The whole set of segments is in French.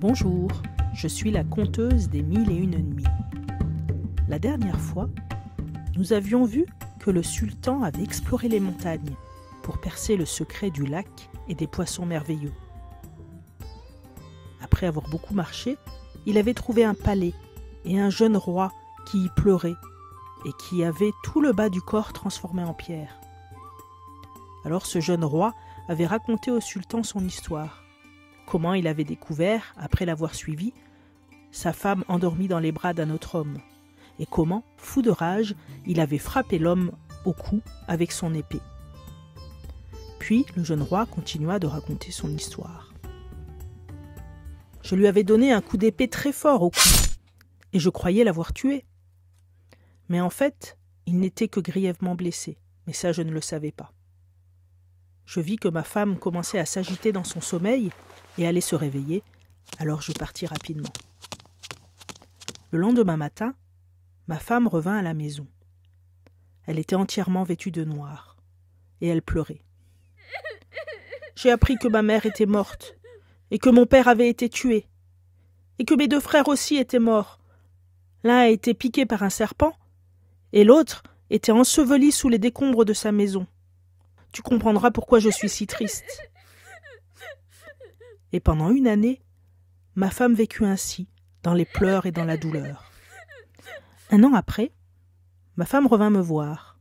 Bonjour, je suis la conteuse des 1001 nuits. La dernière fois, nous avions vu que le sultan avait exploré les montagnes pour percer le secret du lac et des poissons merveilleux. Après avoir beaucoup marché, il avait trouvé un palais et un jeune roi qui y pleurait et qui avait tout le bas du corps transformé en pierre. Alors ce jeune roi avait raconté au sultan son histoire, comment il avait découvert, après l'avoir suivi, sa femme endormie dans les bras d'un autre homme, et comment, fou de rage, il avait frappé l'homme au cou avec son épée. Puis le jeune roi continua de raconter son histoire. Je lui avais donné un coup d'épée très fort au cou, et je croyais l'avoir tué. Mais en fait, il n'était que grièvement blessé, mais ça je ne le savais pas. Je vis que ma femme commençait à s'agiter dans son sommeil et allait se réveiller, alors je partis rapidement. Le lendemain matin, ma femme revint à la maison. Elle était entièrement vêtue de noir, et elle pleurait. J'ai appris que ma mère était morte, et que mon père avait été tué, et que mes deux frères aussi étaient morts. L'un a été piqué par un serpent, et l'autre était enseveli sous les décombres de sa maison. Tu comprendras pourquoi je suis si triste. Et pendant 1 année, ma femme vécut ainsi, dans les pleurs et dans la douleur. 1 an après, ma femme revint me voir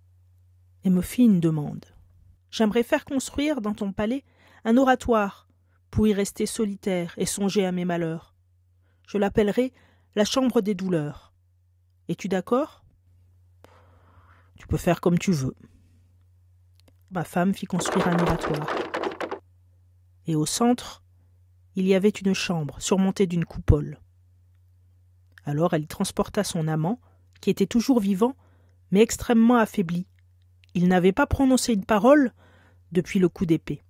et me fit une demande. J'aimerais faire construire dans ton palais un oratoire pour y rester solitaire et songer à mes malheurs. Je l'appellerai la chambre des douleurs. Es-tu d'accord ? Tu peux faire comme tu veux. Ma femme fit construire un oratoire. Et au centre, il y avait une chambre surmontée d'une coupole. Alors elle y transporta son amant, qui était toujours vivant, mais extrêmement affaibli. Il n'avait pas prononcé une parole depuis le coup d'épée.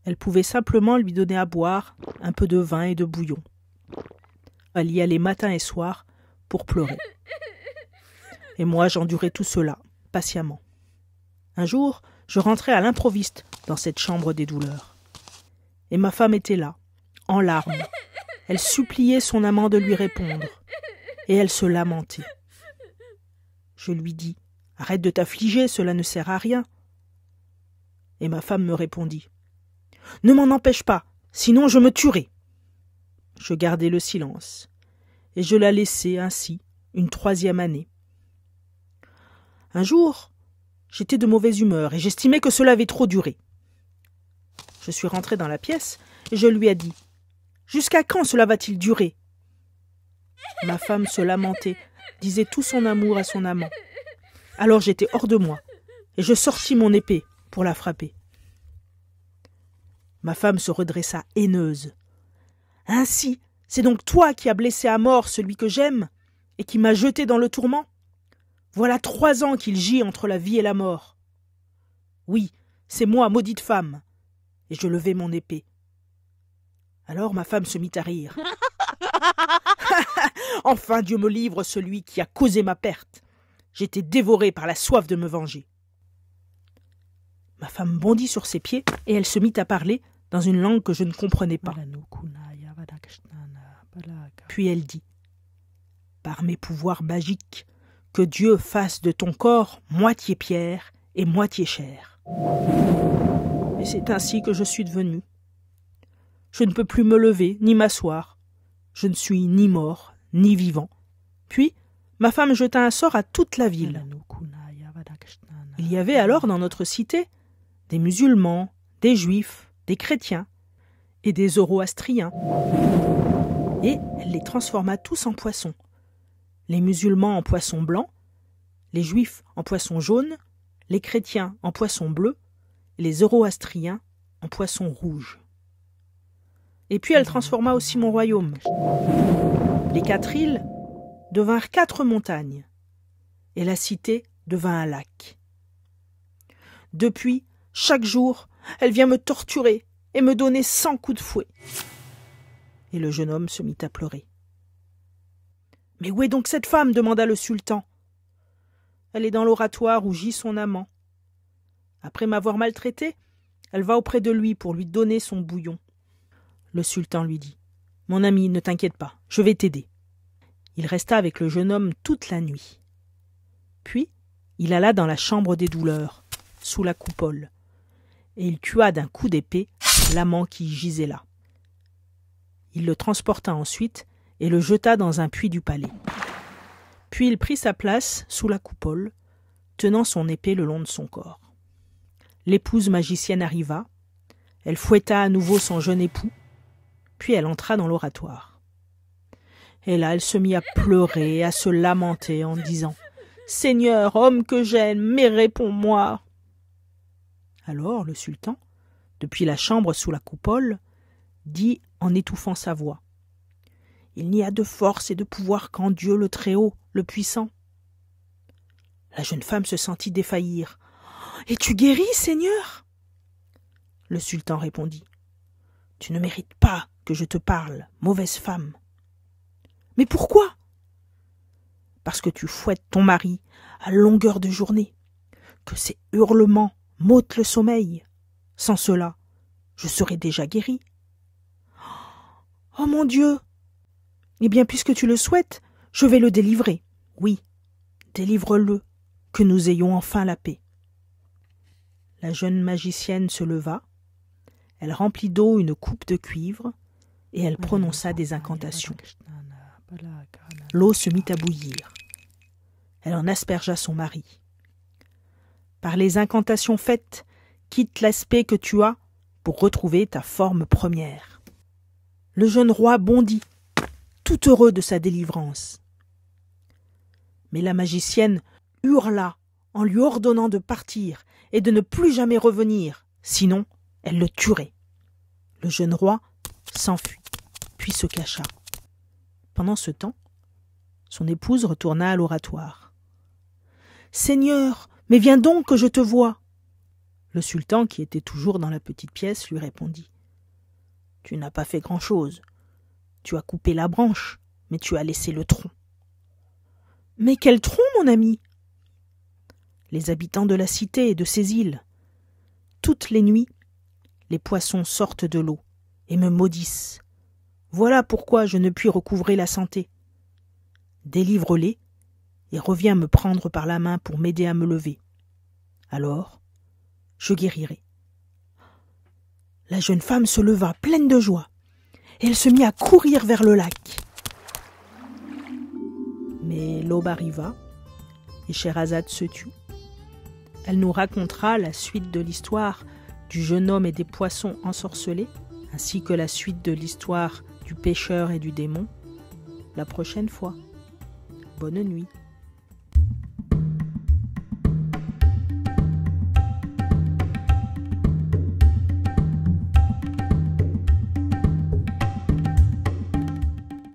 Elle pouvait simplement lui donner à boire un peu de vin et de bouillon. Elle y allait matin et soir pour pleurer. Et moi, j'endurais tout cela, patiemment. Un jour, je rentrai à l'improviste dans cette chambre des douleurs. Et ma femme était là, en larmes. Elle suppliait son amant de lui répondre. Et elle se lamentait. Je lui dis « Arrête de t'affliger, cela ne sert à rien. » Et ma femme me répondit « Ne m'en empêche pas, sinon je me tuerai. » Je gardai le silence, et je la laissai ainsi une 3e année. Un jour, j'étais de mauvaise humeur et j'estimais que cela avait trop duré. Je suis rentré dans la pièce et je lui ai dit « Jusqu'à quand cela va-t-il durer ?» Ma femme se lamentait, disait tout son amour à son amant. Alors j'étais hors de moi et je sortis mon épée pour la frapper. Ma femme se redressa haineuse. « Ainsi, c'est donc toi qui as blessé à mort celui que j'aime et qui m'as jeté dans le tourment ? Voilà 3 ans qu'il gît entre la vie et la mort. Oui, c'est moi, maudite femme. » Et je levai mon épée. Alors ma femme se mit à rire. « Enfin Dieu me livre celui qui a causé ma perte. J'étais dévoré par la soif de me venger. » Ma femme bondit sur ses pieds et elle se mit à parler dans une langue que je ne comprenais pas. Puis elle dit « Par mes pouvoirs magiques, que Dieu fasse de ton corps moitié pierre et moitié chair. » Et c'est ainsi que je suis devenue. Je ne peux plus me lever ni m'asseoir. Je ne suis ni mort ni vivant. Puis, ma femme jeta un sort à toute la ville. Il y avait alors dans notre cité des musulmans, des juifs, des chrétiens et des zoroastriens. Et elle les transforma tous en poissons. Les musulmans en poissons blancs, les juifs en poissons jaunes, les chrétiens en poissons bleus, et les zoroastriens en poissons rouges. Et puis elle transforma aussi mon royaume. Les 4 îles devinrent 4 montagnes, et la cité devint un lac. Depuis, chaque jour, elle vient me torturer et me donner 100 coups de fouet. Et le jeune homme se mit à pleurer. « Mais où est donc cette femme ?» demanda le sultan. « Elle est dans l'oratoire où gît son amant. Après m'avoir maltraité, elle va auprès de lui pour lui donner son bouillon. » Le sultan lui dit Mon ami, ne t'inquiète pas, je vais t'aider. » Il resta avec le jeune homme toute la nuit. Puis, il alla dans la chambre des douleurs, sous la coupole, et il tua d'un coup d'épée l'amant qui y gisait là. Il le transporta ensuite et le jeta dans un puits du palais. Puis il prit sa place sous la coupole, tenant son épée le long de son corps. L'épouse magicienne arriva, elle fouetta à nouveau son jeune époux, puis elle entra dans l'oratoire. Et là, elle se mit à pleurer et à se lamenter en disant « Seigneur, homme que j'aime, mais réponds-moi !» Alors le sultan, depuis la chambre sous la coupole, dit en étouffant sa voix « Il n'y a de force et de pouvoir qu'en Dieu le Très-Haut, le Puissant. » La jeune femme se sentit défaillir. « Es-tu guérie, Seigneur ?» Le sultan répondit « Tu ne mérites pas que je te parle, mauvaise femme. »« Mais pourquoi ?»« Parce que tu fouettes ton mari à longueur de journée, que ses hurlements m'ôtent le sommeil. Sans cela, je serais déjà guérie. »« Oh mon Dieu ! Eh bien, puisque tu le souhaites, je vais le délivrer. Oui, délivre-le, que nous ayons enfin la paix. » La jeune magicienne se leva, elle remplit d'eau une coupe de cuivre et elle prononça des incantations. L'eau se mit à bouillir. Elle en aspergea son mari. « Par les incantations faites, quitte l'aspect que tu as pour retrouver ta forme première. » Le jeune roi bondit, tout heureux de sa délivrance. Mais la magicienne hurla en lui ordonnant de partir et de ne plus jamais revenir, sinon elle le tuerait. Le jeune roi s'enfuit, puis se cacha. Pendant ce temps, son épouse retourna à l'oratoire. « Seigneur, mais viens donc que je te voie. » Le sultan, qui était toujours dans la petite pièce, lui répondit. « Tu n'as pas fait grand-chose. Tu as coupé la branche, mais tu as laissé le tronc. »« Mais quel tronc, mon ami ?» ?»« Les habitants de la cité et de ses îles. Toutes les nuits, les poissons sortent de l'eau et me maudissent. Voilà pourquoi je ne puis recouvrer la santé. Délivre-les et reviens me prendre par la main pour m'aider à me lever. Alors, je guérirai. » La jeune femme se leva pleine de joie et elle se mit à courir vers le lac. Mais l'aube arriva et Scheherazade se tut. Elle nous racontera la suite de l'histoire du jeune homme et des poissons ensorcelés, ainsi que la suite de l'histoire du pêcheur et du démon, la prochaine fois. Bonne nuit.